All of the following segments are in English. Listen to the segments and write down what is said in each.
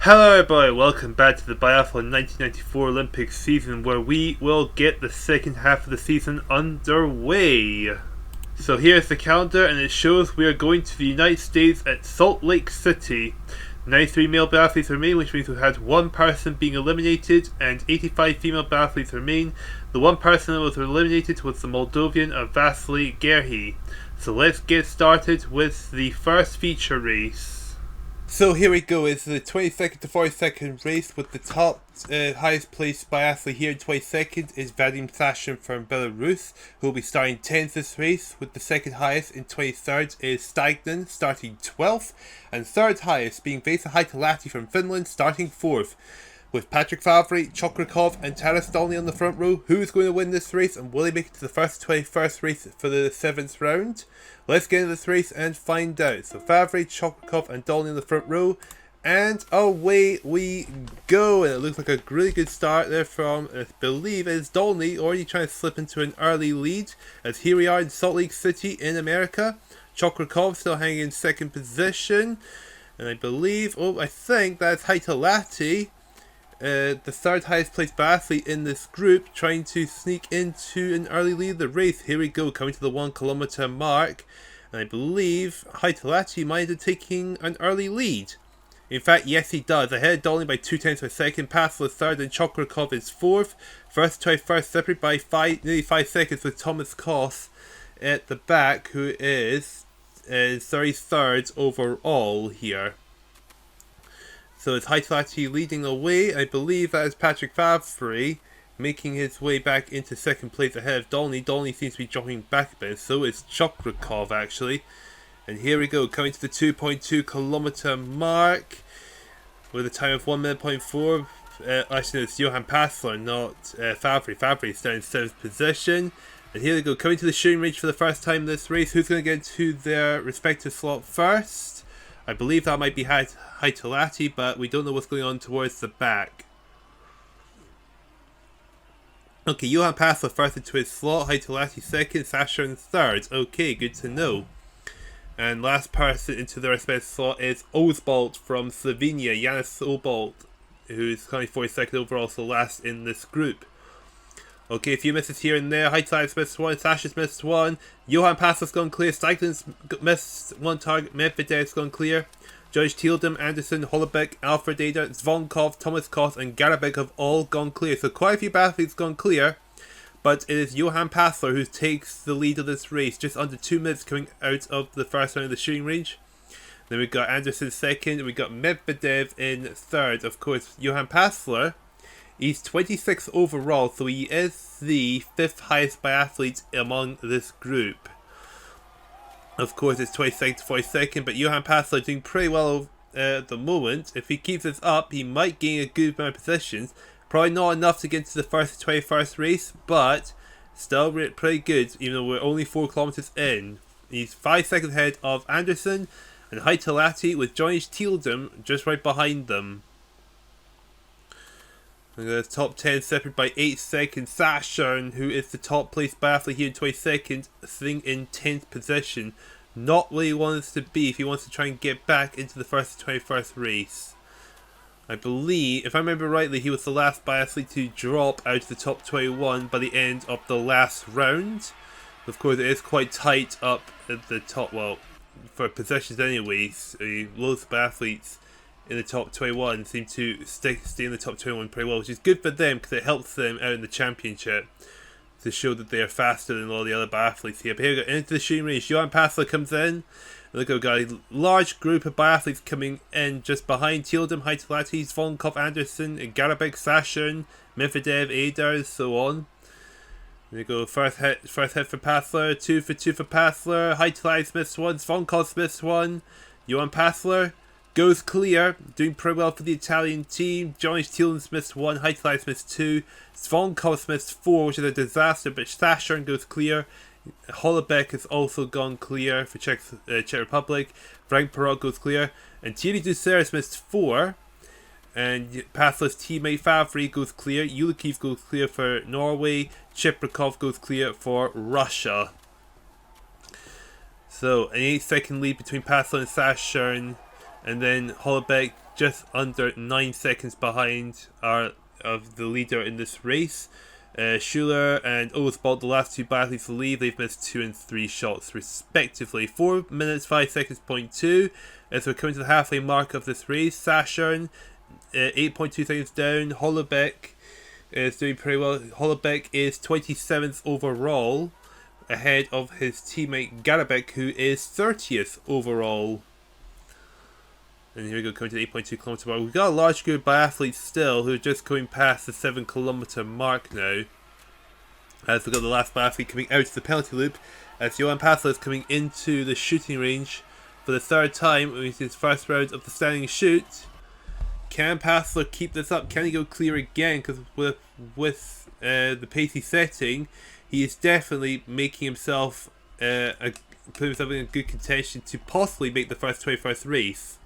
Hello everybody, welcome back to the Biathlon 1994 Olympic season where we will get the second half of the season underway. So here's the calendar and it shows we are going to the United States at Salt Lake City. 93 male biathletes remain, which means we had one person being eliminated and 85 female biathletes remain. The one person that was eliminated was the Moldovan of Vasily Gerhi. So let's get started with the first feature race. So here we go, it's the 22nd to 42nd race with the top highest placed biathlete here in 22nd is Vadim Sashin from Belarus, who will be starting 10th this race, with the second highest in 23rd is Stagnan starting 12th, and third highest being Vesa Haitalahti from Finland starting 4th. With Patrick Favre, Chokrikov and Taras Dolny on the front row, who is going to win this race and will he make it to the first 21st race for the 7th round? Let's get into this race and find out. So Favre, Chokrikov and Dolny on the front row, and away we go. And it looks like a really good start there from, I believe it's Dolny, already trying to slip into an early lead, as here we are in Salt Lake City in America. Chokrikov still hanging in second position, and I think that's Haitalahti, the third highest placed biathlete in this group, trying to sneak into an early lead of the race. Here we go, coming to the 1 kilometer mark, and I believe Haitalahti might have taken an early lead. In fact, yes he does, ahead of Dolny by 0.2 of a second. Passel is third and Chokrikov is fourth. First to 21st separated by nearly 5 seconds, with Thomas Koss at the back, who is 33rd overall here. So it's Haitalahti leading the way. I believe that is Patrick Favre making his way back into second place ahead of Dolny. Dolny seems to be dropping back a bit, so it's Chokrikov actually. And here we go, coming to the 2.2 kilometer mark with a time of 1 minute 0.4. Actually, no, it's Johan Passler, not Favre. Favre is down in 7th position. And here we go, coming to the shooting range for the first time in this race. Who's going to get into their respective slot first? I believe that might be Haitalahti, but we don't know what's going on towards the back. Okay, Johan Passler first into his slot, Haitalahti second, Sasha third. Okay, good to know. And last person into their respective slot is Osbolt from Slovenia, Janis Osbolt, who's currently 42nd overall, so last in this group. Okay, a few misses here and there. Haitalahti's missed one, Sasha's missed one, Johan Passler's gone clear, Stagnan's missed one target, Medvedev's gone clear, George Tieldum, Anderson, Holobeck, Alfred Ada, Zvonkov, Thomas Koss and Garabek have all gone clear. So quite a few biathletes gone clear, but it is Johan Passler who takes the lead of this race, just under 2 minutes coming out of the first round of the shooting range. Then we've got Anderson second, we've got Medvedev in third. Of course, Johan Passler, he's 26th overall, so he is the 5th highest biathlete among this group. Of course, it's 22nd to 42nd, but Johan Passler doing pretty well at the moment. If he keeps this up, he might gain a good amount of positions. Probably not enough to get to the first 21st race, but still pretty good, even though we're only 4 kilometers in. He's 5 seconds ahead of Anderson and Haitalahti, with George Tieldum just right behind them. And the top 10 separated by 8 seconds. Sasha, who is the top placed biathlete here in 22nd, sitting in 10th position. Not where he wants to be if he wants to try and get back into the first 21st race. I believe, if I remember rightly, he was the last biathlete to drop out of the top 21 by the end of the last round. Of course, it is quite tight up at the top, well, for positions anyways. Loads of biathletes in the top 21 seem to stay in the top 21 pretty well, which is good for them because it helps them out in the championship to show that they are faster than all the other biathletes here. But here we go, into the shooting range. Johan Passler comes in. Look, we've got a large group of biathletes coming in just behind Tieldum, Haitalahti, Zvonkov, Anderson, Garabek, Sasha, Medvedev, Adar, so on. There we go, first hit for Passler, 2 for Passler, Haitalahti's missed one, Zvonkov's missed one, Johan Passler goes clear, doing pretty well for the Italian team. Johnny Tieldum's missed 1, Haitalahti's missed 2, Zvonkov's missed 4, which is a disaster, but Sasha goes clear. Holobeck has also gone clear for Czech Republic. Frank Perot goes clear, and Thierry Dussers missed 4. And Passler's teammate Favre goes clear. Ulikiv goes clear for Norway. Cheprikov goes clear for Russia. So an 8-second lead between Passler and Sasha. and then Hollebeck just under 9 seconds behind of the leader in this race. Schuler and Oswald, the last two biathletes to leave, they've missed 2 and 3 shots respectively. 4 minutes 5 seconds, 0.2 as we're coming to the halfway mark of this race. Saschern 8.2 seconds down. Hollebeck is doing pretty well. Hollebeck is 27th overall, ahead of his teammate Garabek, who is 30th overall. And here we go, coming to the 8.2 kilometer mark. We've got a large group of biathletes still who are just going past the 7 kilometer mark now. As we've got the last biathlete coming out of the penalty loop, as Johan Passler is coming into the shooting range for the third time with his first round of the standing shoot. Can Passler keep this up? Can he go clear again? Because with the pace he's setting, he is definitely making himself putting himself in a good contention to possibly make the first 21st race.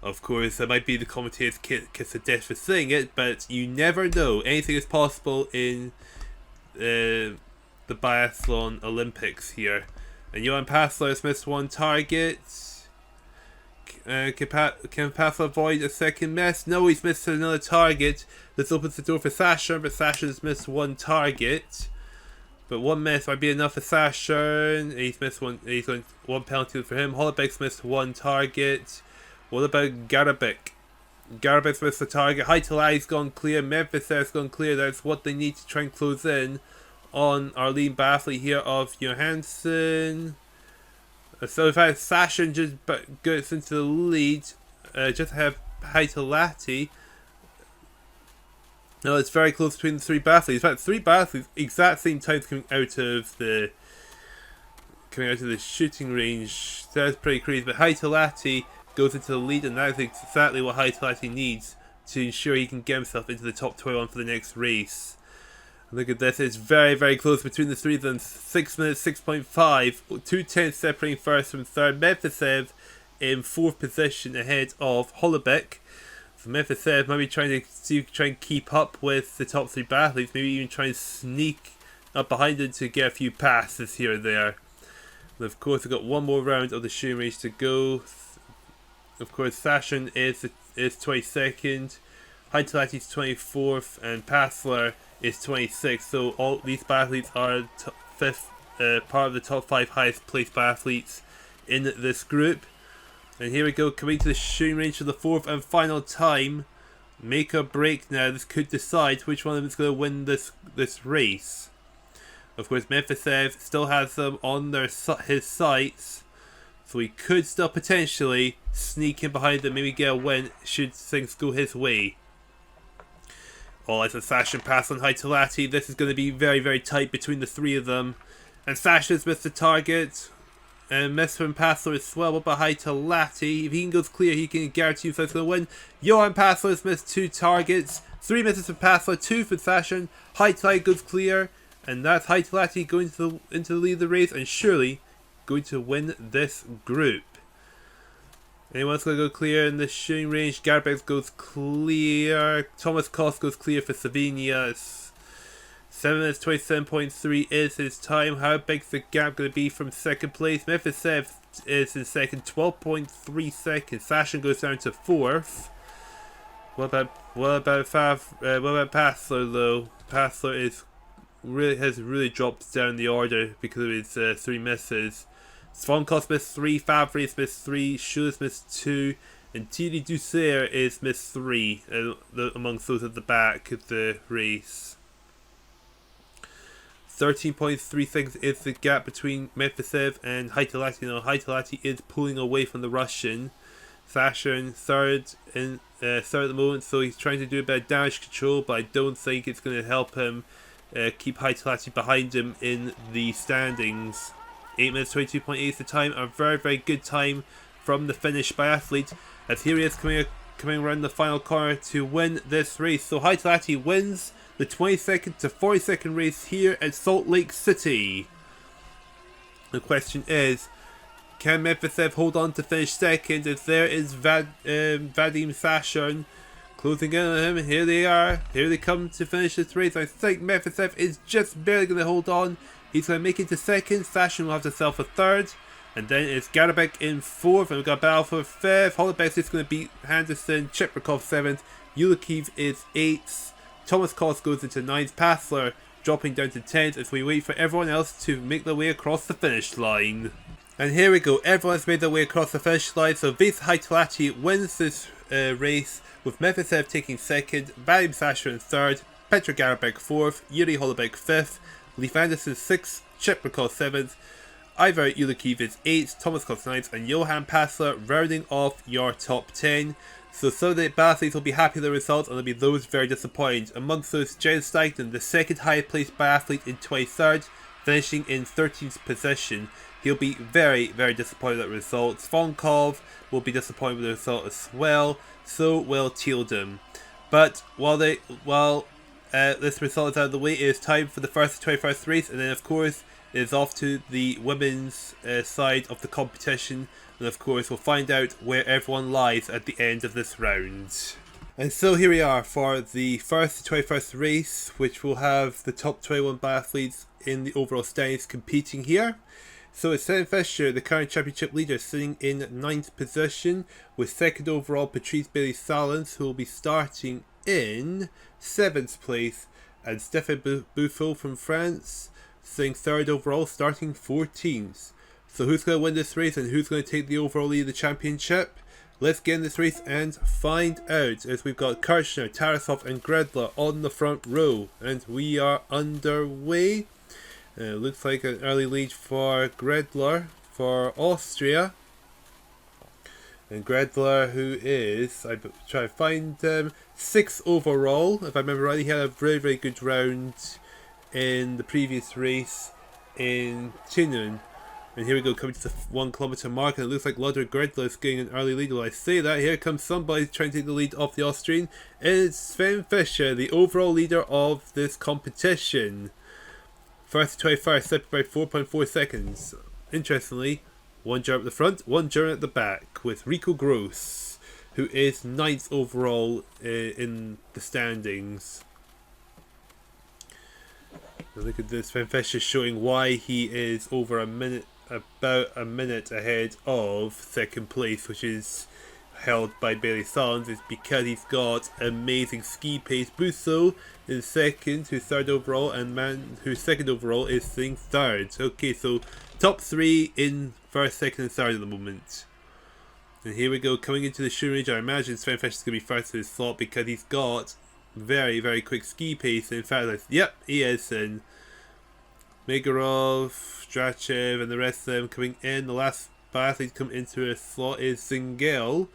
Of course, that might be the commentator's kiss of death for saying it, but you never know. Anything is possible in the Biathlon Olympics here. And Johan Passler has missed one target. Can Passler avoid a second miss? No, he's missed another target. This opens the door for Saschern, but Saschern has missed one target. But one miss might be enough for Saschern. He's missed one. He's got one penalty for him. Hollebeck's missed one target. What about Garabek? Garabek's missed the target. Heitalai's gone clear. Medvedev's gone clear. That's what they need to try and close in on our lead biathlete here of Johansson. So if Saschern just gets into the lead, just have Heitalati. No, it's very close between the three biathletes. In fact, 3 biathletes exact same time coming out of the shooting range. That's pretty crazy. But Heitalati goes into the lead, and that is exactly what Heitalati needs to ensure he can get himself into the top 21 for the next race. Look at this, it's very, very close between the three of them. 6 minutes, 6.5, 2/10 separating first from third. Medvedev in 4th position ahead of Hollebeck. So Medvedev might be trying to try and keep up with the top 3 biathletes, maybe even try and sneak up behind them to get a few passes here or there. And of course, we've got one more round of the shooting range to go. Of course, Saschern is 22nd, Heitalati's 24th, and Passler is 26th. So all these biathletes are part of the top 5 highest placed biathletes in this group. And here we go, coming to the shooting range for the 4th and final time. Make or break now. This could decide which one of them is going to win this race. Of course, Medvedev still has them on his sights. So he could still potentially sneak in behind them, maybe get a win should things go his way. All eyes on Saschern, Pass on Heitalati. This is going to be very, very tight between the 3 of them. And Saschern's missed the target. And missed from Passler as well. What about Heitalati? If he goes clear, he can guarantee himself he's going to win. Johan Passler's missed 2 targets. 3 misses from Passler, 2 for Saschern. Heitalati goes clear. And that's Heitalati going into the lead of the race. And surely going to win this group. Anyone else going to go clear in the shooting range? Garbex goes clear. Thomas Koss goes clear for Slovenia. 7 minutes 27.3 is his time. How big's the gap going to be from second place? Medvedev is in second, 12.3 seconds. Saschern goes down to 4th. What about Passler though? Passler has really dropped down the order because of his 3 misses. Svankos missed 3, Favre's missed 3, Schuler's missed 2, and Thierry Dussert is missed 3 amongst those at the back of the race. 13.3 seconds is the gap between Medvedev and Heitalati. Now Heitalati is pulling away from the Russian. Saschern third at the moment, so he's trying to do a bit of damage control, but I don't think it's going to help him keep Heitalati behind him in the standings. 8 minutes 22.8 is the time. A very, very good time from the Finnish biathlete, as here he is coming around the final corner to win this race. So Heitalati wins the 22nd to 42nd race here at Salt Lake City. The question is, can Medvedev hold on to finish second? As there is Vadim Saschern closing in on him. Here they are. Here they come to finish this race. I think Medvedev is just barely going to hold on. He's going to make it to second. Saschern will have to sell for third. And then it's Garabek in 4th, and we've got Battle for 5th. Holubek is going to beat Henderson. Cheprikov 7th. Ulikiv is 8th. Thomas Koss goes into 9th. Passler dropping down to 10th as we wait for everyone else to make their way across the finish line. And here we go, everyone's made their way across the finish line. So Vesa Haitalachi wins this race, with Medvedev taking 2nd, Vadim Sasha in 3rd, Petra Garabek 4th, Yuri Holubek 5th, Leif Anderson 6th, Cheprikov 7th, Ivar Ulikiv is 8th, Thomas Koss 9th, and Johan Passler rounding off your top 10. So some of the biathletes will be happy with the results, and there'll be those very disappointed. Amongst those, Jens Steichen, the second highest placed biathlete in 23rd, finishing in 13th position. He'll be very, very disappointed with the results. Vonkov will be disappointed with the result as well. So will Tildum. But while this result is out of the way, it is time for the first 21st race, and then of course it is off to the women's side of the competition, and of course we'll find out where everyone lies at the end of this round. And so here we are for the first 21st race, which will have the top 21 biathletes in the overall standings competing here. So it's Sven Fischer, the current championship leader, sitting in 9th position, with 2nd overall Patrice Bailey-Salins, who will be starting in 7th place, and Stéphane Buffon from France sitting 3rd overall, starting 14th. So who's going to win this race and who's going to take the overall lead of the championship? Let's get in this race and find out, as we've got Kirchner, Tarasov and Gredler on the front row, and we are underway. Looks like an early lead for Gredler for Austria. And Gredler, who is, I try to find 6th overall, if I remember rightly. He had a very, very good round in the previous race in Chinun. And here we go, coming to the 1 kilometer mark, and it looks like Ludwig Gredler is getting an early lead. While I say that, here comes somebody trying to take the lead off the Austrian. It's Sven Fischer, the overall leader of this competition. First to 21st, separated by 4.4 seconds. Interestingly, one German at the front, one German at the back, with Rico Gross, who is 9th overall in the standings. Now look at this, Sven Fischer showing why he is over about a minute ahead of 2nd place, which is held by Bailey-Salins, is because he's got amazing ski pace. Busso is 2nd, who's 3rd overall, and man who's 2nd overall is sitting 3rd. Okay, so top 3 in 1st, 2nd and 3rd at the moment. And here we go, coming into the shooting range. I imagine Sven Fischer is going to be first in his slot because he's got very, very quick ski pace. In fact, yep, he is. And Megorov, Drachev and the rest of them coming in. The last biathlete come into a slot is Zingel.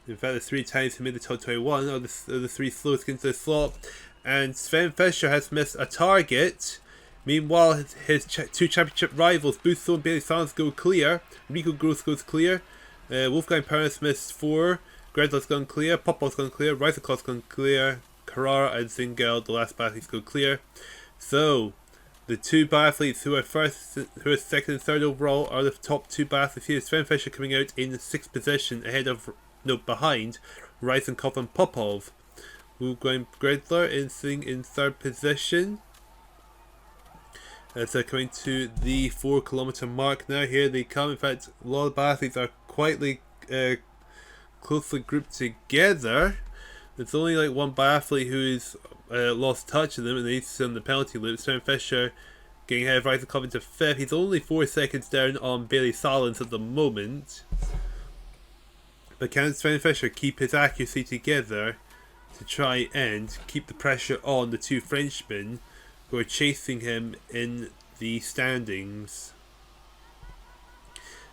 In fact, the 3 times he made the top 21 are the 3 slowest into the slot. And Sven Fischer has missed a target. Meanwhile, his 2 championship rivals, Busso and Bailey-Salins, go clear. Rico Gross goes clear. Wolfgang Paris missed 4. Gredler's gone clear. Popov's gone clear. Reisekoff's gone clear. Carrara and Zingel, the last biathletes, go clear. So the 2 biathletes who are 2nd and 3rd overall are the top 2 biathletes here. Sven Fischer coming out in the 6th position, behind Reisenkopf and Popov. Wolfgang Gredler is sitting in 3rd position. As they're coming to the 4 kilometer mark now, here they come. In fact, a lot of biathletes are quite closely grouped together. There's only like one biathlete who's lost touch of them, and he's on the penalty loop. Sven Fischer getting ahead of Reisenkopf into 5th. He's only 4 seconds down on Bailey-Salins at the moment. But can Sven Fischer keep his accuracy together to try and keep the pressure on the 2 Frenchmen who are chasing him in the standings?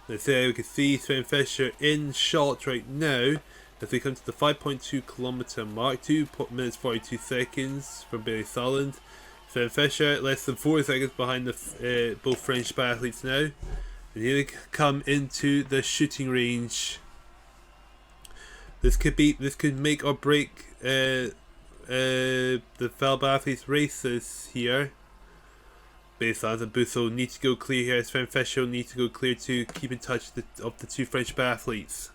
Let's say we can see Sven Fischer in shot right now as we come to the 5.2 kilometer mark, 2 minutes 42 seconds from Bailey-Salins. Sven Fischer less than 4 seconds behind the both French biathletes now. And here they come into the shooting range. This could make or break the fellow biathletes races here. Bailey-Salins and Busso need to go clear here. Sven Fischer need to go clear to keep in touch of the 2 French biathletes.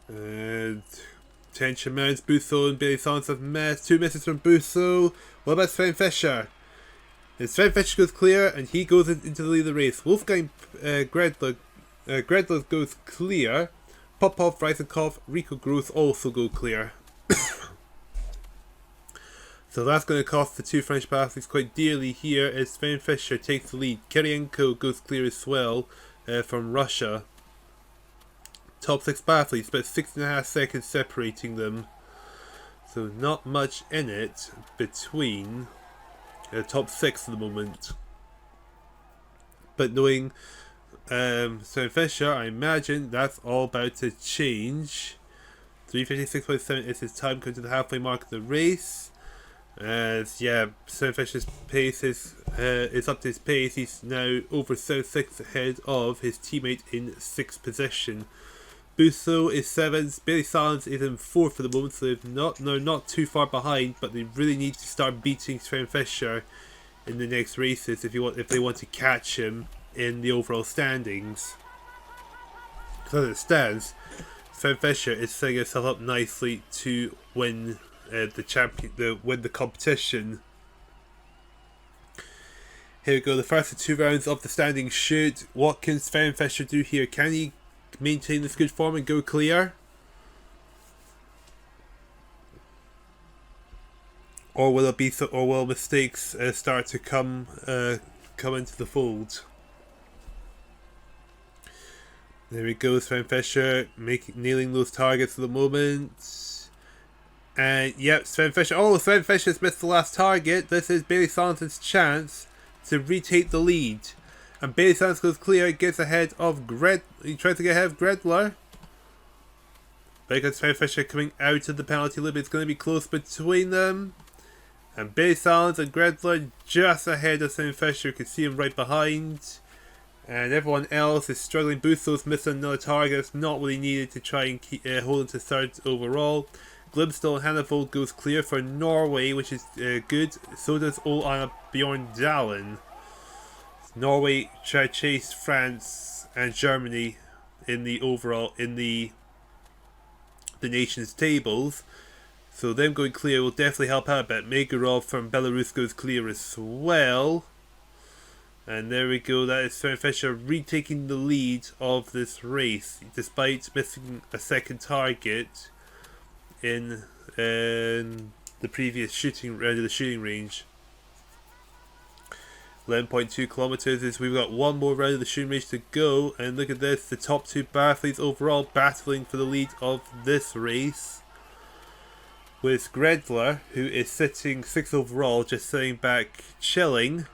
And tension mounts. Busso and Bailey-Salins have missed. 2 misses from Busso. What about Sven Fischer? And Sven Fischer goes clear, and he goes into the lead of the race. Wolfgang Gredler goes clear. Popov, Reisenkopf, Rico Gross also go clear. So that's going to cost the two French biathletes quite dearly here as Sven Fischer takes the lead. Kirienko goes clear as well from Russia. Top 6 biathletes, but 6.5 seconds separating them. So not much in it between top 6 at the moment. But knowing Sven Fischer, I imagine that's all about to change. 3:56.7 is his time coming to the halfway mark of the race. Yeah, Sven Fischer's pace is up to his pace. He's now over 6 ahead of his teammate in 6th position. Busso is 7th. Behle Salins is in 4th for the moment, so they're not too far behind, but they really need to start beating Sven Fischer in the next races if they want to catch him in the overall standings. So as it stands, Sven Fischer is setting himself up nicely to win the competition. Here we go, the first of 2 rounds of the standings shoot. What can Sven Fischer do here? Can he maintain this good form and go clear? Or will mistakes start to come into the fold? There we go, Sven Fischer nailing those targets at the moment. And yep, Sven Fischer's missed the last target. This is Behle Salins' chance to retake the lead. And Behle Salins goes clear, gets ahead of he tries to get ahead of Gredler. Because Sven Fischer coming out of the penalty limit, it's going to be close between them. And Behle Salins and Gredler just ahead of Sven Fischer. You can see him right behind. And everyone else is struggling. Busso's missing another target. It's not what he needed to try and hold him to 3rd overall. Glibstall and Hannafeld goes clear for Norway, which is good. So does Ole Bjorn Dalen. Norway try to chase France and Germany in the nations tables. So them going clear will definitely help out a bit. Megurov from Belarus goes clear as well. And there we go, that is Sven Fischer retaking the lead of this race, despite missing a 2nd target in the previous shooting round of the shooting range. 11.2 kilometers is we've got one more round of the shooting range to go, and look at this, the top 2 biathletes overall battling for the lead of this race, with Gredler, who is sitting 6th overall, just sitting back chilling.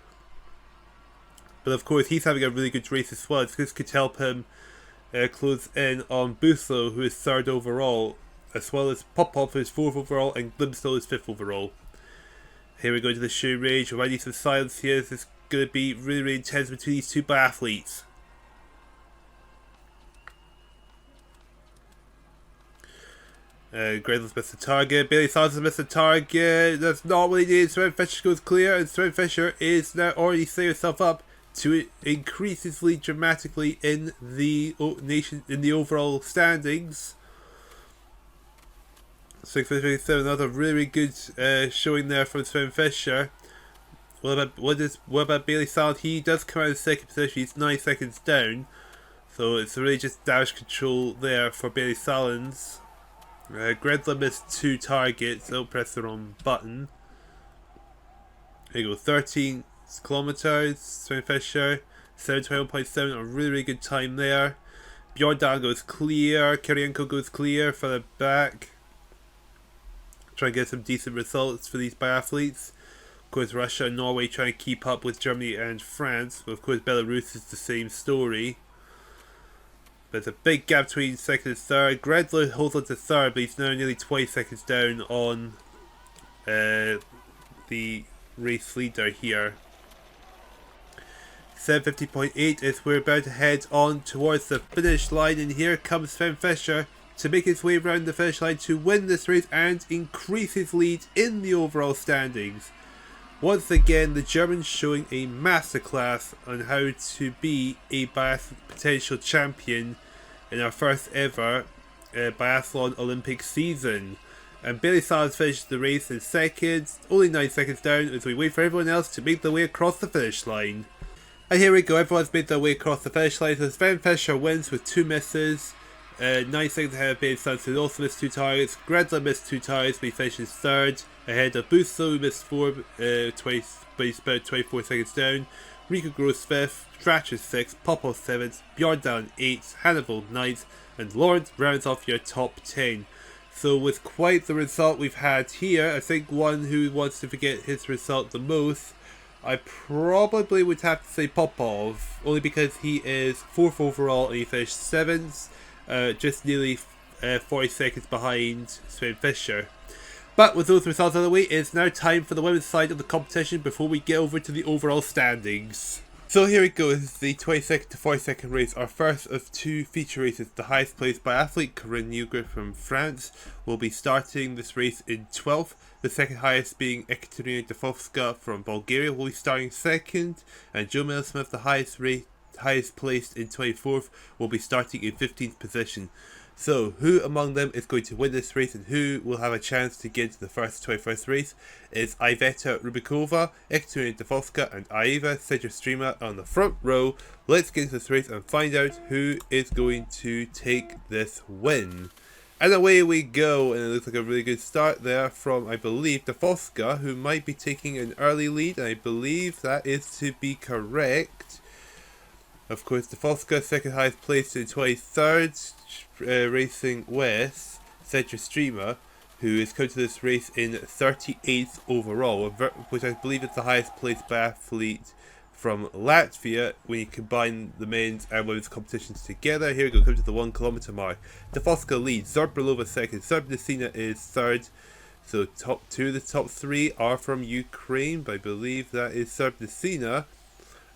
But of course he's having a really good race as well. This could help him close in on Busso, who is 3rd overall, as well as Popov, who is 4th overall, and Glimstall is 5th overall. Here we go to the shooting range. I need some silence here. This is going to be really, really intense between these 2 biathletes. Gredler's missed the target. Behle Salins has missed the target. That's not what he needed. Sven Fischer goes clear, and Sven Fischer is now already setting himself up to increase his lead dramatically in the overall standings. 6:57, another really good showing there from Sven Fischer. What about Behle Salins? He does come out in 2nd position. He's 9 seconds down, so it's really just damage control there for Behle Salins. Gredler missed 2 targets. Don't press the wrong button. There you go, 13 kilometers. Sven Fischer 7:21.7, a really, really good time there. Bjorndal goes clear. Kirienko goes clear for the back. Try and get some decent results for these biathletes. Of course, Russia and Norway trying to keep up with Germany and France. But of course, Belarus is the same story. There's a big gap between 2nd and 3rd. Gredler holds on to 3rd, but he's now nearly 20 seconds down on the race leader here. 7:50.8 is we're about to head on towards the finish line, and here comes Sven Fischer to make his way around the finish line to win this race and increase his lead in the overall standings. Once again, the Germans showing a masterclass on how to be a potential champion in our first ever Biathlon Olympic season. And Behle Salles finished the race in second, only 9 seconds down as we wait for everyone else to make their way across the finish line. And here we go, everyone's made their way across the finish line. So Sven Fischer wins with 2 misses. 9 seconds ahead of Behle Salles, who also missed 2 targets. Gredler missed 2 targets, but he finishes third. Ahead of Busso, who missed 4, twice, but he's about 24 seconds down. Rico Gross 5th, Stratcher 6th, Popov 7th, Bjorndalen 8th, Hannibal 9th, and Lawrence rounds off your top 10. So with quite the result we've had here, I think one who wants to forget his result the most, I probably would have to say Popov, only because he is 4th overall and he finished 7th, just nearly 40 seconds behind Sven Fischer. But with those results out of the way, it's now time for the women's side of the competition before we get over to the overall standings. So here we go, this is the 22nd to 42nd race, our first of 2 feature races. The highest placed biathlete, Corinne Newgret from France, will be starting this race in 12th. The second highest being Ekaterina Dafovska from Bulgaria will be starting second. And Joe Milsmith, the highest placed in 24th, will be starting in 15th position. So, who among them is going to win this race and who will have a chance to get to the first 21st race is Iveta Rubikova, Ekaterina Dafovska and Aiva Sejostrima on the front row. Let's get into this race and find out who is going to take this win. And away we go, and it looks like a really good start there from, I believe, Dafovska, who might be taking an early lead, and I believe that is to be correct. Of course, Dafovska, second highest placed in 23rd, racing west, Sejostrima, who is coming to this race in 38th overall, which I believe is the highest placed biathlete from Latvia when you combine the men's and women's competitions together. Here we go, come to the 1 kilometer mark. Dafovska leads, Zurbralova second, Serbnicina is third. So top 2 of the top 3 are from Ukraine, but I believe that is Serbnicina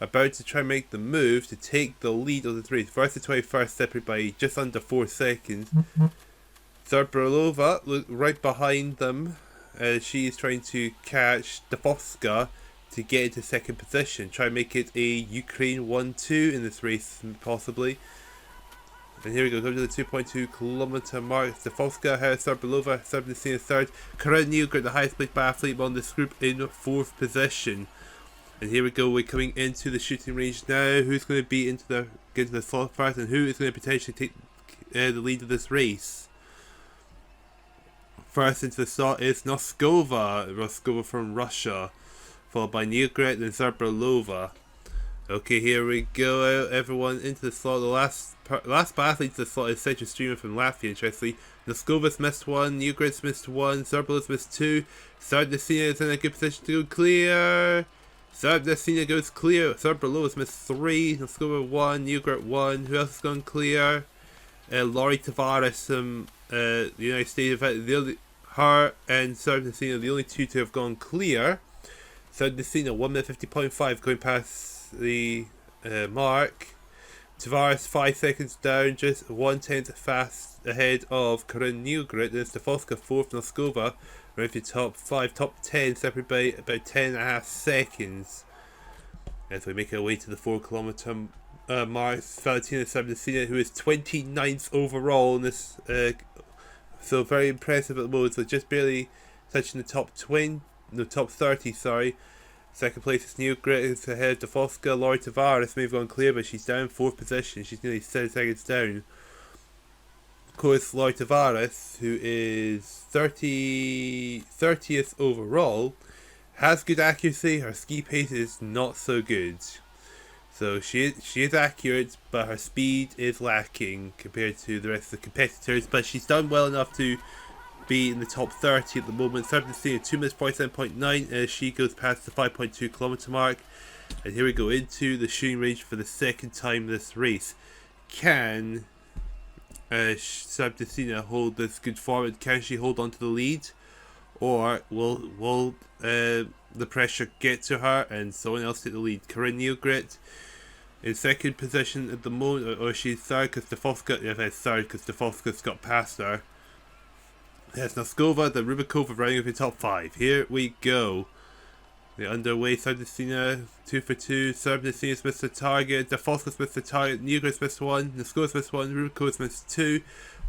about to try and make the move to take the lead of the race. First to 21st, separated by just under 4 seconds. Zurbralova, look right behind them. She is trying to catch Dafovska to get into second position. Try and make it a Ukraine 1-2 in this race, possibly. And here we go, come to the 2.2 kilometer mark. Dafovska, Zurbralova, Serbnicina third. Corinne Newgret, the highest placed biathlete on this group, in 4th position. And here we go, we're coming into the shooting range now. Who's going to be get into the slot first, and who is going to potentially take the lead of this race? First into the slot is Noskova from Russia, followed by Newgret and Zurbralova. Okay, here we go, everyone into the slot. The last biathlete to the slot is Sejostrima from Latvia, interestingly. Noskova's missed 1, Newgret's missed 1, Zurbralova's missed 2. Serbnicina is in a good position to go clear. Serbnicina goes clear. Zurbralova's missed 3, Noskova 1, Newgret 1. Who else has gone clear? Laurie Tavares from the United States. In fact, her and Serbnicina are the only 2 to have gone clear. Serbnicina 1 minute 50.5 going past the mark. Tavares 5 seconds down, just 1/10 fast ahead of Corinne Newgret. There's Dafovska 4th, Noskova around the top 5, top 10, separated by about 10.5 seconds. As we make our way to the 4 kilometer mark, Valentina Serbnicina, who is 29th overall in this, so very impressive at the moment, so just barely touching the top 30, sorry. Second place is Newgret, is ahead of Dafovska. Laurie Tavares may have gone clear, but she's down 4th position, she's nearly 7 seconds down. Of course, Laurie Tavares, who is 30th overall, has good accuracy. Her ski pace is not so good. So she is accurate, but her speed is lacking compared to the rest of the competitors. But she's done well enough to be in the top 30 at the moment. Serbnicina 2 minutes 47.9 as she goes past the 5.2 kilometer mark. And here we go into the shooting range for the second time this race. Can Serbnicina hold this good form? Can she hold on to the lead, or will the pressure get to her and someone else take the lead? Corinne Newgret in second position at the moment, or she's third because Dafovska's got past her. There's Noskova, the Rubikova running over the top 5. Here we go. The underway, Sabdesina 2 for 2, Sabdesina's missed the target, Dafoska's missed the target, Newgar's missed one, Nasko's missed one, Ruko's missed two.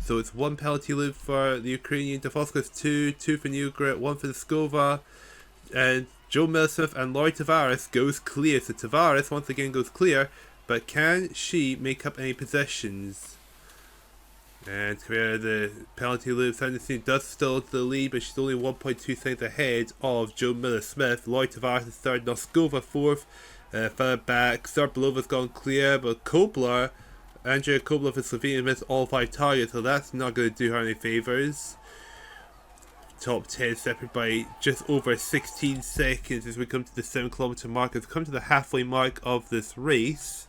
So it's one penalty loop for the Ukrainian, Dafoska's 2 for Newgar, 1 for Naskova, and Joe Milsmith and Laurie Tavares goes clear. So Tavares once again goes clear, but can she make up any possessions? And coming out of the penalty loop, Sabdesina does still to the lead, but she's only 1.2 seconds ahead of Joe Miller-Smith. Laurie Tavares is third, Noskova fourth. Further back, Zarbelova's gone clear, but Koblar, Andrea Koblar for Slovenia missed all 5 targets, so that's not going to do her any favours. Top 10 separated by just over 16 seconds as we come to the 7 kilometre mark. As we come to the halfway mark of this race.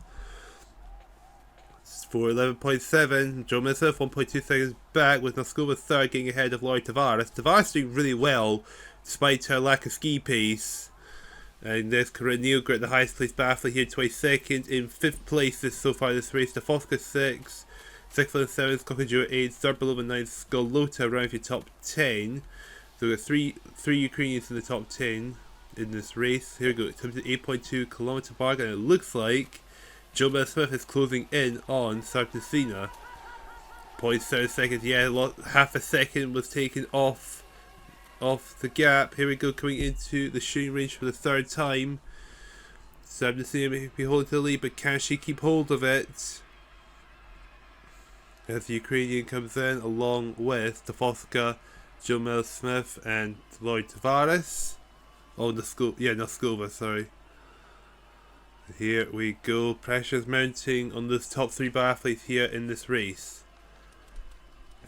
For 11.7, Joe Miller-Smith 1.2 seconds back, with Noskova third, getting ahead of Laurie Tavares. Tavares doing really well despite her lack of ski pace. And there's Corinne Newgar, the highest placed biathlete here, 22nd. In 5th place so far this race, Dafoska 6, 6th and 7th, Kokajura 8, Zarbalova 9, Skolota around your top 10. So we've got three Ukrainians in the top 10 in this race. Here we go, it's come to the 8.2 kilometre mark, and it looks like Joe Miller-Smith is closing in on Sabdesina. 0.7 seconds, yeah, half a second was taken off the gap. Here we go, coming into the shooting range for the 3rd time. Sabdesina may be holding to the lead, but can she keep hold of it? As the Ukrainian comes in, along with Dafoska, Joe Miller-Smith, and Laurie Tavares. Oh, Noskova, sorry. Here we go, pressure's mounting on those top 3 biathletes here in this race.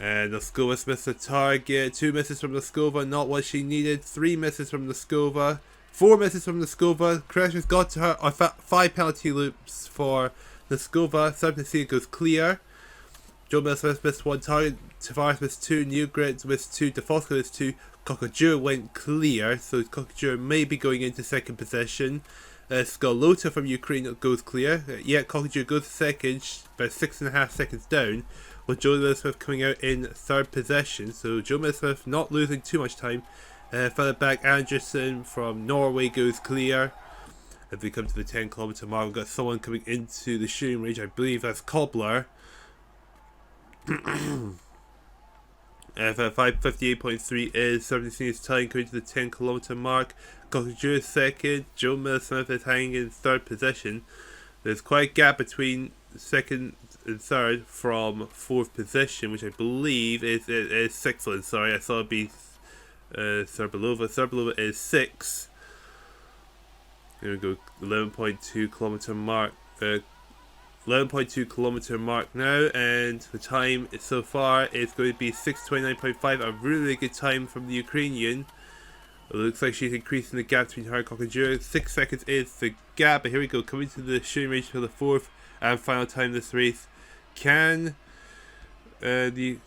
And Noskova missed the target, 2 misses from Noskova, not what she needed, 3 misses from Noskova, 4 misses from Noskova, pressure's got to her, 5 penalty loops for Noskova, Sabdesina goes clear. Joe Miller-Smith missed 1 target, Tavares missed 2, Newgrit missed 2, Dafoska missed 2, Kokajura went clear, so Kokajura may be going into 2nd position. Skolota from Ukraine goes clear, yet Kokajura goes second, about 6.5 seconds down, with Joe Miller-Smith coming out in 3rd position. So Joe Miller-Smith not losing too much time. Further back, Anderson from Norway goes clear. As we come to the 10 kilometre mark, we've got someone coming into the shooting range, I believe that's Koblar. 5:58.3 is Sabdesina's time coming to the 10 kilometre mark. Kokajura second, Joe Miller-Smith is hanging in 3rd position. There's quite a gap between 2nd and 3rd from 4th position, which I believe is 6th. Sorry, I saw it be Zarbalova. Zarbalova is 6. Here we go, 11.2 kilometre mark. 11.2 kilometre mark now, and the time so far is going to be 6:29.5, a really good time from the Ukrainian. It looks like she's increasing the gap between her and Kokajura. 6 seconds is the gap, but here we go, coming to the shooting range for the 4th and final time this race. Can the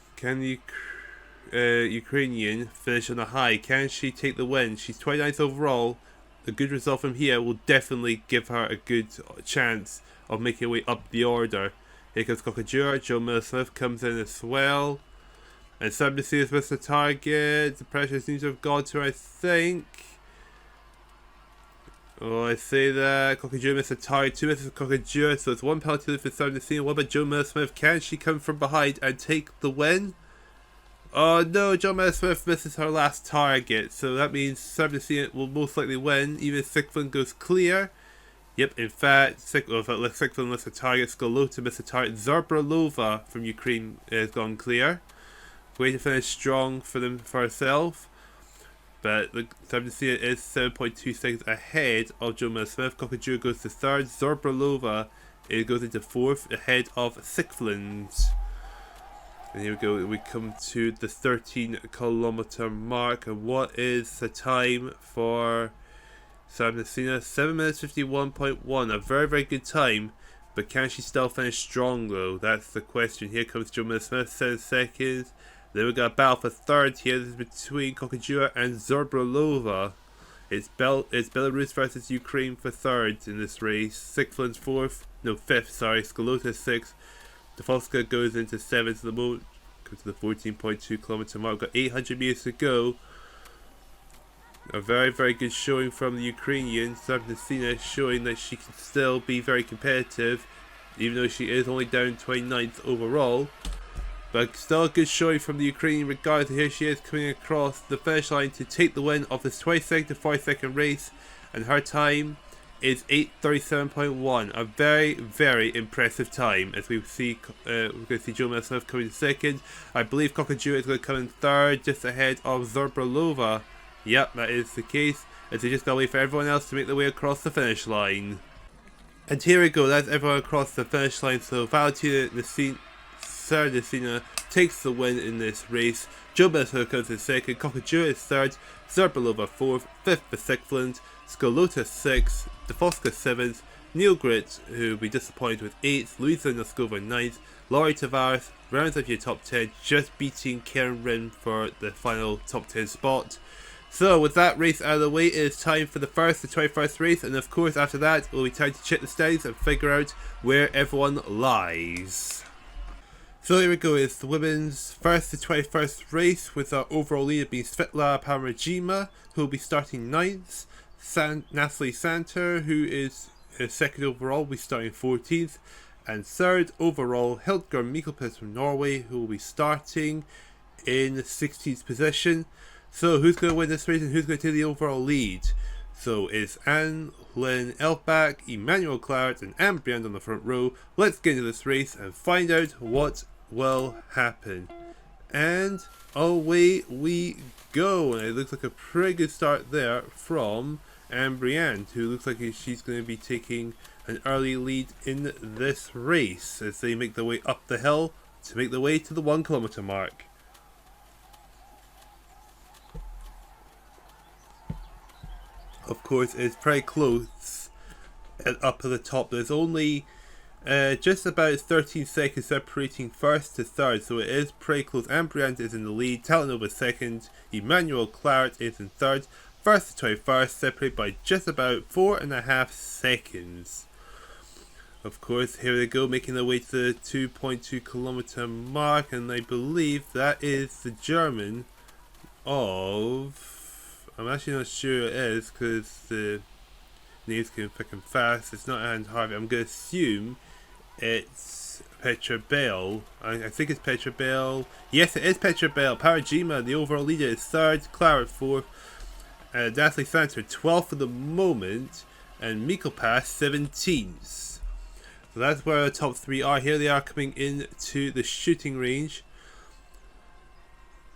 Ukrainian finish on a high? Can she take the win? She's 29th overall. A good result from here will definitely give her a good chance of making her way up the order. Here comes Kokajura, Joe Miller-Smith comes in as well. And Sabdesina's missed the target. The pressure seems to have got to her, I think. Oh, I say that. Kokajura missed the target. 2 misses for Kokajura, so it's 1 penalty for Sabdesina. What about Joe Miller-Smith? Can she come from behind and take the win? Oh no, Joe Miller-Smith misses her last target, so that means Sabdesina will most likely win, even if 6th one goes clear. Yep, in fact, 6th one missed the target, Skolota missed the target, Zarbalova from Ukraine has gone clear. Way to finish strong for herself. But Sabdesina is 7.2 seconds ahead of Joe Miller-Smith. Kokajura goes to 3rd, Zarbalova goes into 4th, ahead of 6th. And here we go, we come to the 13 kilometre mark, and what is the time for Sabdesina? 7 minutes 51.1, a very, very good time, but can she still finish strong though? That's the question. Here comes Joe Miller-Smith, 7 seconds. Then we got a battle for 3rd here. This is between Kokajura and Zarbalova. It's Belarus versus Ukraine for 3rd in this race. 5th, sorry, Skolota 6th. Dafoska goes into 7th at the moment. Go to the 14.2 kilometre mark. We've got 800 meters to go. A very, very good showing from the Ukrainian, Sven showing that she can still be very competitive, even though she is only down 29th overall. But still a good showing from the Ukrainian regardless. Here she is coming across the finish line to take the win of this 22nd to 42nd race, and her time is 8:37.1. A very, very impressive time. As we see, we're going to see Joe Smith coming in second. I believe Kokajura is going to come in third, just ahead of Zurbalova. Yep, that is the case, as they just got to wait for everyone else to make their way across the finish line. And here we go, that's everyone across the finish line. So Valentina Sardicina takes the win in this race. Joe Smith comes in second, Kokajura is third, Zurbalova fourth, fifth for Sigfland, Skolota sixth, Defoska seventh, Neil Grit, who will be disappointed with eighth, Luisa Noskova ninth, Laurie Tavares rounds up your top 10, just beating Karen Rin for the final top 10 spot. So with that race out of the way, it is time for the 21st race, and of course after that it will be time to check the standings and figure out where everyone lies. So here we go, it's the women's 21st race, with our overall leader being Svetlana Paramajima, who will be starting 9th, Natalie Santer, who is second overall, will be starting 14th, and third overall, Hildegard Mikkelpes from Norway, who will be starting in 16th position. So who's going to win this race and who's going to take the overall lead? So it's Anne Lynn Elfbach, Emmanuel Claret, and Anne Brand on the front row. Let's get into this race and find out what will happen. And away we go. And it looks like a pretty good start there from Anne Brand, who looks like she's going to be taking an early lead in this race as they make their way up the hill to make their way to the 1 kilometer mark. Of course, it's pretty close up at the top. There's only just about 13 seconds separating first to third, so it is pretty close. Ambriand is in the lead, Talanova second, Emmanuel Claret is in third, first to 21st, separated by just about 4.5 seconds. Of course, here they go, making their way to the 2.2 kilometer mark, and I believe that is the German of... I'm actually not sure it is because the names came thick and fast. It's not Anne Harvey. I'm going to assume it's Petra Behle. I think it's Petra Behle. Yes, it is Petra Behle. Parajima, the overall leader, is third. Claret fourth. Natalie Santer 12th for the moment. And Mikkelpes 17th. So that's where the top three are. Here they are coming into the shooting range.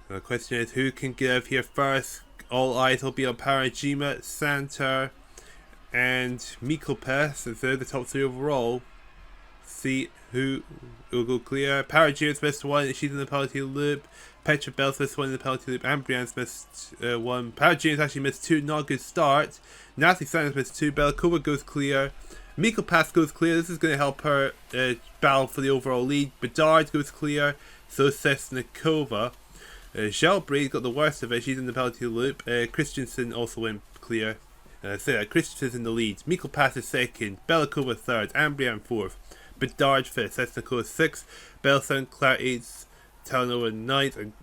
The question is, who can get out here first? All eyes will be on Parajima, Santer, and Mikkelpes, as they're the top three overall. See who will go clear. Parajima's missed one, she's in the penalty loop. Petra Behle's missed one in the penalty loop. Ambrian's missed one. Parajima's actually missed two, not a good start. Natalie Santer's missed two. Belakova goes clear. Mikkelpes goes clear. This is going to help her battle for the overall lead. Bedard goes clear. So Sesnikova. Shelbraid got the worst of it. She's in the penalty loop. Christensen also went clear. Christensen's in the lead. Mikkelpes is second. Belakova third. Ambrian fourth. Bedard fifth. Sesnikova sixth. Belson, Claret eighth. Talanova ninth. And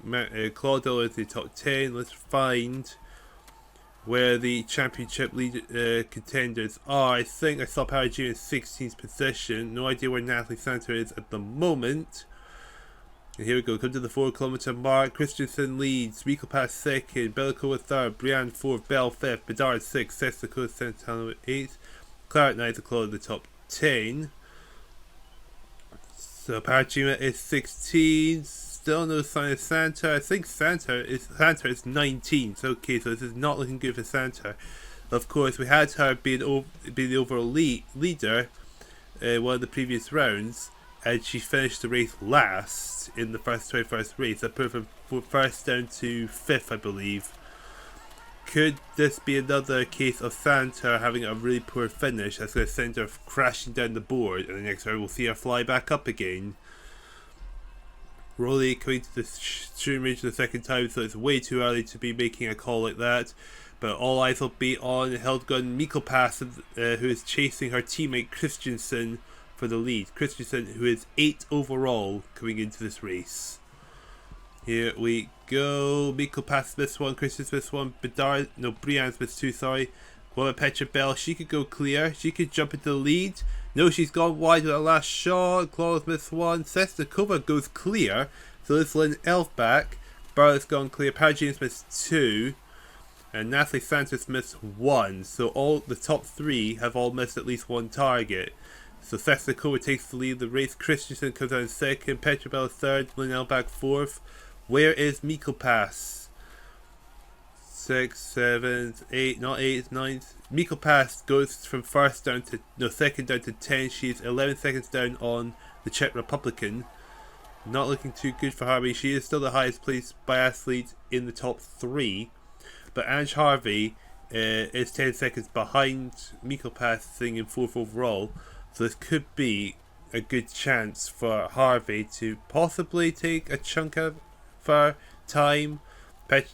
Claudel is the top 10. Let's find where the championship lead contenders are. I think I saw Parajima in 16th position. No idea where Natalie Santer is at the moment. And here we go, come to the 4 kilometer mark. Christensen leads, Mikkelpes second, Belakova third, Brian fourth, Bell fifth, Bedard sixth, Sesnikova seventh, eighth, Claret ninth to close the top 10. So Parajima is 16, still no sign of Santer. I think Santer is 19th. Okay, so this is not looking good for Santer. Of course, we had her be the overall leader one of the previous rounds, and she finished the race last in the first 21st race. That put her from first down to 5th, I believe. Could this be another case of Santer having a really poor finish that's going to send her crashing down the board, and the next round we'll see her fly back up again? Rolly coming to the shooting range for the second time, so it's way too early to be making a call like that. But all eyes will be on Hildegard Mikkelpes, who is chasing her teammate Christensen for the lead. Christensen, who is 8th overall coming into this race. Here we go. Miko passed this one. Christian missed one. Brian's missed two, sorry. What about Petra Bell? She could go clear. She could jump into the lead. No, she's gone wide with her last shot. Claus missed one. Sestakova goes clear. So it's Lynn Elfback. Barlett's gone clear. Parajames missed two. And Natalie Santos missed one. So all the top three have all missed at least one target. So Sestakova takes the lead of the race. Christensen comes out in second. Petra Bell third. Lynn Elfback fourth. Where is Miko Pass? 6, 7, 8, not 8, 9. Miko Pass goes from second down to 10. She's 11 seconds down on the Czech Republican. Not looking too good for Harvey. She is still the highest placed biathlete in the top 3. But Ange Harvey is 10 seconds behind Miko Pass, sitting in 4th overall. So this could be a good chance for Harvey to possibly take a chunk of her time.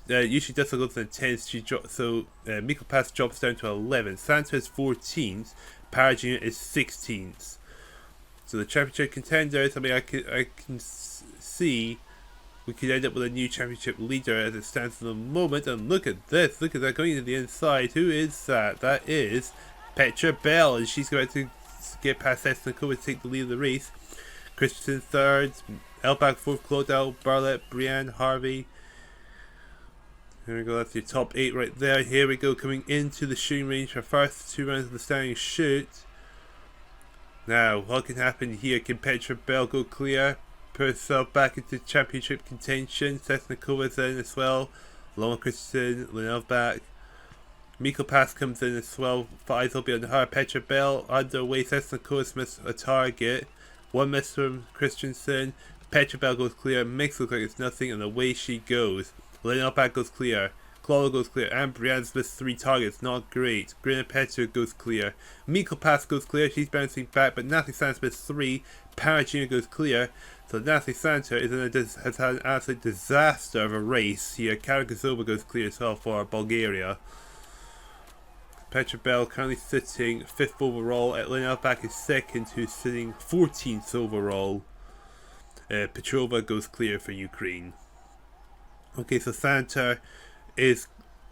Usually does go to the 10th. Miko Pass drops down to 11th. Santos is 14th. Parajuna is 16th. So the championship contenders, I mean, I can see we could end up with a new championship leader as it stands at the moment. And look at this. Look at that going to the inside. Who is that? That is Petra Bell. And she's going to get past Esnikova to take the lead of the race. Christensen third. Elbach fourth. Claudel, Barlett, Brienne, Harvey. Here we go, that's your top 8 right there. Here we go, coming into the shooting range for first 2 rounds of the standing shoot. Now, what can happen here? Can Petra Bell go clear? Put herself back into championship contention. Sesnikova's in as well. Along with Christensen, Linel back. Miko Pass comes in as well. Eyes will be on her. Petra Bell underway. Sesnikova's missed a target. One miss from Christensen. Petra Bell goes clear. Mix looks like it's nothing, and away she goes. Lynn back goes clear. Claudia goes clear. And Brianne's missed 3 targets. Not great. Grina Petra goes clear. Miko Pass goes clear. She's bouncing back. But Natalie Santos missed 3. Parajuna goes clear. So Natalie Santos has had an absolute disaster of a race here. Karakazova goes clear as well for Bulgaria. Petra Bell currently sitting 5th overall. Lynn Elfback is 2nd, who's sitting 14th overall. Petrova goes clear for Ukraine. Okay, so Santa is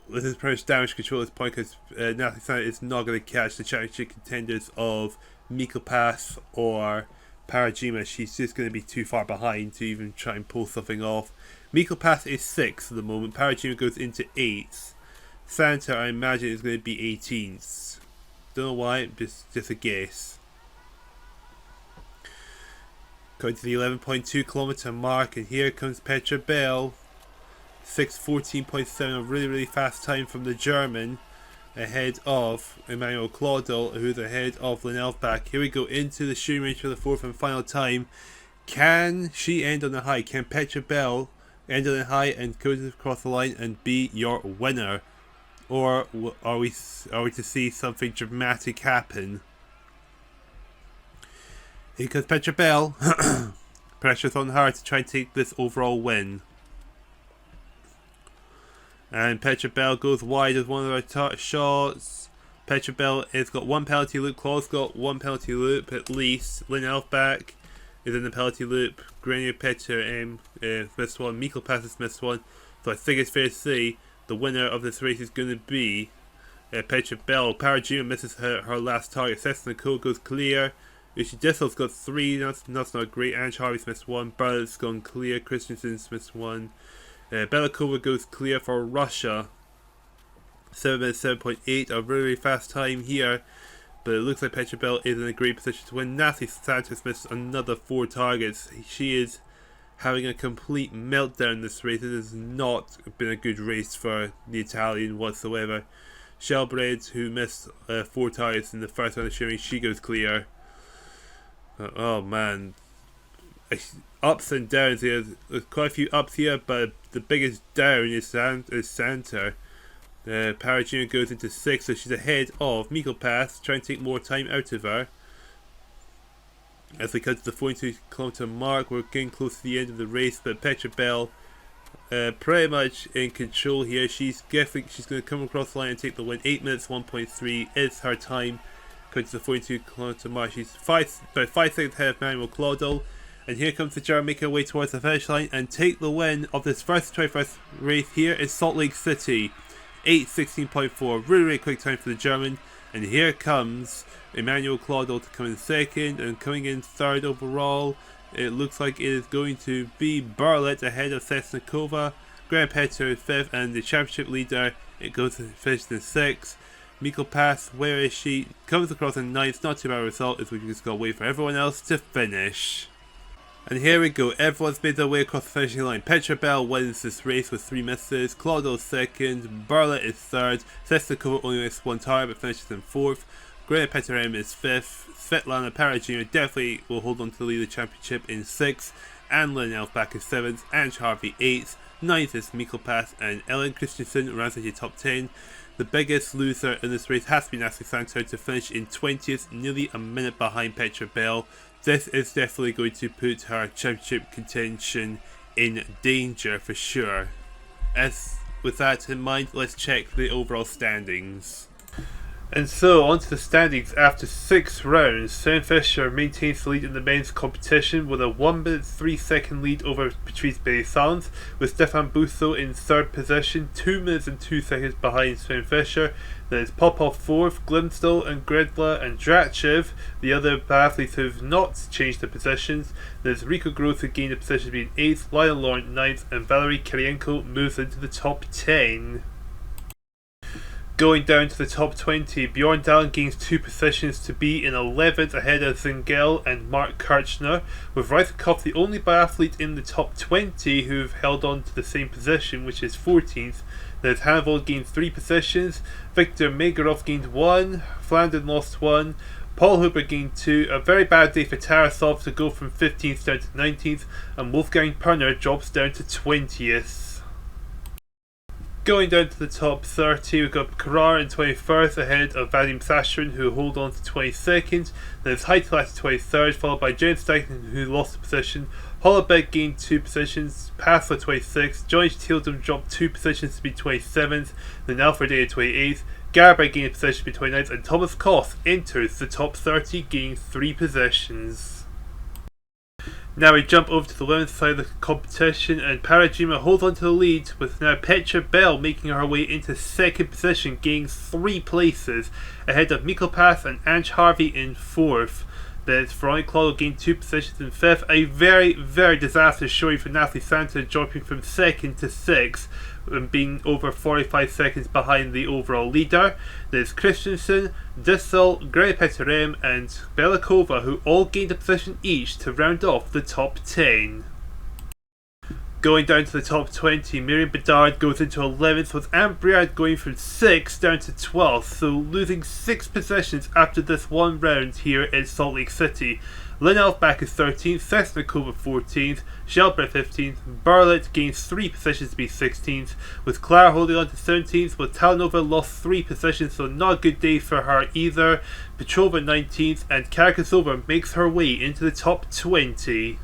with his pretty much damage control at this point because Natalie Santa is not going to catch the championship contenders of Miko Pass or Parajima. She's just going to be too far behind to even try and pull something off. Miko Pass is 6th at the moment. Parajima goes into 8th. Santa, I imagine, is going to be 18th. Don't know why, just a guess. Going to the 11.2 kilometer mark, and here comes Petra Bell. 6:14.7, a really fast time from the German, ahead of Emmanuel Claudel, who's ahead of Lynn Elfback. Here we go into the shooting range for the 4th and final time. Can she end on a high? Can Petra Bell end on a high and go across the line and be your winner? Or are we to see something dramatic happen? Because Petra Bell, pressure's on her to try and take this overall win. And Petra Bell goes wide with one of her shots. Petra Bell has got 1 penalty loop. Claus got 1 penalty loop at least. Lynn Elfback is in the penalty loop. Grenier Petra missed one. Miko Pass has missed one. So I think it's fair to say the winner of this race is going to be Petra Bell. Parajima misses her last target. Sesniko goes clear. Uchi Dissel's got 3. That's not great. Ange Harvey's missed 1. Barlett's gone clear. Christensen's missed 1. Belikova goes clear for Russia. 7 minutes 7.8, a really fast time here, but it looks like Petra Bell is in a great position to win. Natalie Santos missed another 4 targets. She is having a complete meltdown this race. It has not been a good race for the Italian whatsoever. Shelbred, who missed 4 targets in the first round of shooting, she goes clear. Oh man. Ups and downs here. There's quite a few ups here, but the biggest down is Santa. Parajuna goes into 6th, so she's ahead of Miko Pass, trying to take more time out of her. As we cut to the 42 kilometer mark, we're getting close to the end of the race, but Petra Bell pretty much in control here. She's going to come across the line and take the win. 8 minutes 1.3 is her time. Cut to the 42 kilometer mark. She's about 5 seconds ahead of Manuel Claudel. And here comes the German making her way towards the finish line and take the win of this first 21st race here in Salt Lake City. 8:16.4, really quick time for the German. And here comes Emmanuel Claudio to come in second, and coming in third overall, it looks like it is going to be Behle ahead of Sesnikova. Petra is fifth, and the championship leader, it goes to finish in sixth. Mikkel Pass, where is she? Comes across in ninth, not too bad a result, as we just gotta wait for everyone else to finish. And here we go, everyone's made their way across the finishing line. Petra wins this race with 3 misses, Claudio second, Behle is third, Sesnikova only missed 1 tire but finishes in fourth, Petra is fifth, Svetlana Parajina definitely will hold on to the lead of the championship in sixth, and Lynn Elfbach is seventh, and Harvey eighth, ninth is Mikkel Pass, and Ellen Christensen rounds out your top 10. The biggest loser in this race has been Ashley Santer to finish in 20th, nearly a minute behind Petra Behle. This is definitely going to put her championship contention in danger for sure. As with that in mind, let's check the overall standings. And so, onto the standings after 6 rounds. Sven Fischer maintains the lead in the men's competition with a 1 minute 3 second lead over Patrice Biathlon, with Stefan Busso in 3rd position, 2 minutes and 2 seconds behind Sven Fischer. Then it's Popov 4th, Glimstall and Gredla and Drachev, the other biathletes who have not changed their positions. There's Rico Gross who gained a position being 8th, Lionel Laurent 9th, and Valery Kirienko moves into the top 10. Going down to the top 20, Bjorn Dahlen gains 2 positions to be in 11th ahead of Zengel and Mark Kirchner, with Ryzikov the only biathlete in the top 20 who have held on to the same position, which is 14th. There's Hanvold gained 3 positions, Viktor Megorov gained 1, Flandern lost 1, Paul Huber gained 2, a very bad day for Tarasov to go from 15th down to 19th, and Wolfgang Perner drops down to 20th. Going down to the top 30, we've got Carrara in 21st ahead of Vadim Sashrin, who hold on to 22nd. There's Heitel at 23rd, followed by James Steichen, who lost a position. Hollebeg gained 2 positions, Passler 26th, Johnny Tildum dropped 2 positions to be 27th, then Alfred A 28th, Garber gained a position to be 29th, and Thomas Koth enters the top 30, gaining 3 positions. Now we jump over to the women's side of the competition, and Parajima holds on to the lead, with now Petra Behle making her way into 2nd position, gaining 3 places ahead of Mikkel Pass and Ange Harvey in 4th. There's Veronica Claudio gained 2 positions in 5th. A very, very disastrous showing for Natalie Santa, dropping from 2nd to 6th and being over 45 seconds behind the overall leader. There's Christensen, Dissel, Petrem and Belikova, who all gained a position each to round off the top 10. Going down to the top 20, Miriam Bedard goes into 11th, with Anne Briard going from 6th down to 12th, so losing 6 positions after this one round here in Salt Lake City. Lynn Elfbach is 13th, Sesnikova 14th, Shelbert 15th, Behle gains 3 positions to be 16th, with Clara holding on to 17th, with Talanova lost 3 positions, so not a good day for her either. Petrova 19th, and Karakasova makes her way into the top 20.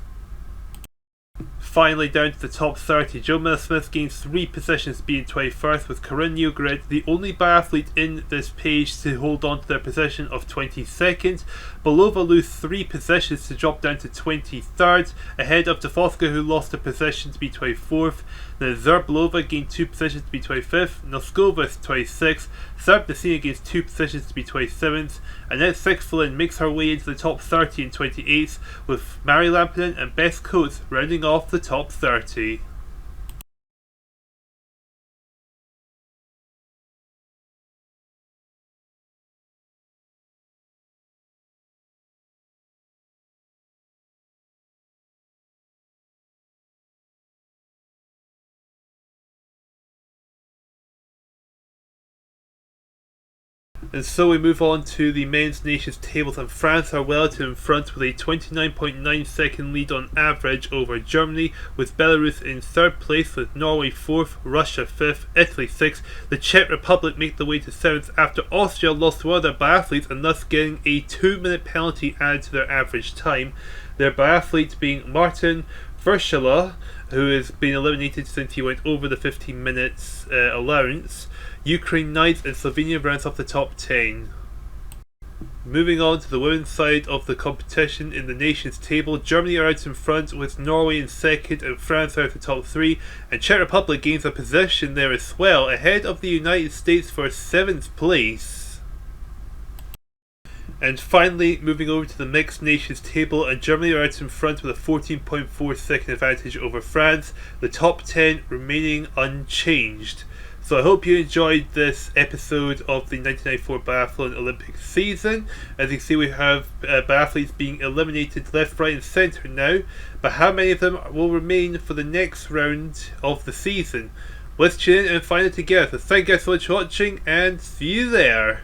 Finally, down to the top 30, Joe Miller-Smith gains 3 positions to be in 21st, with Corinne Newgrid the only biathlete in this page to hold on to their position of 22nd. Belova lose 3 positions to drop down to 23rd, ahead of Defoska, who lost a position to be 24th. Then Zerbelova gained 2 positions to be 25th, Noskova is 26th, Serbdasina gains 2 positions to be 27th, and then Sixflin makes her way into the top 30 and 28th, with Mary Lampinen and Bess Coates rounding off the top 30. And so we move on to the men's nations tables, and France are well to in front with a 29.9 second lead on average over Germany, with Belarus in 3rd place, with Norway 4th, Russia 5th, Italy 6th. The Czech Republic make the way to 7th after Austria lost one of their biathletes and thus getting a 2-minute penalty added to their average time. Their biathlete being Martin Verschala, who has been eliminated since he went over the 15 minutes allowance. Ukraine 9th, and Slovenia rounds off the top 10. Moving on to the women's side of the competition in the nations table, Germany are out in front with Norway in second and France out of the top three, and Czech Republic gains a position there as well, ahead of the United States for 7th place. And finally, moving over to the mixed nations table, and Germany are out in front with a 14.4 second advantage over France, the top 10 remaining unchanged. So I hope you enjoyed this episode of the 1994 Biathlon Olympic season. As you can see, we have biathletes being eliminated left, right and centre now, but how many of them will remain for the next round of the season? Let's tune in and find it together. So thank you guys so much for watching, and see you there.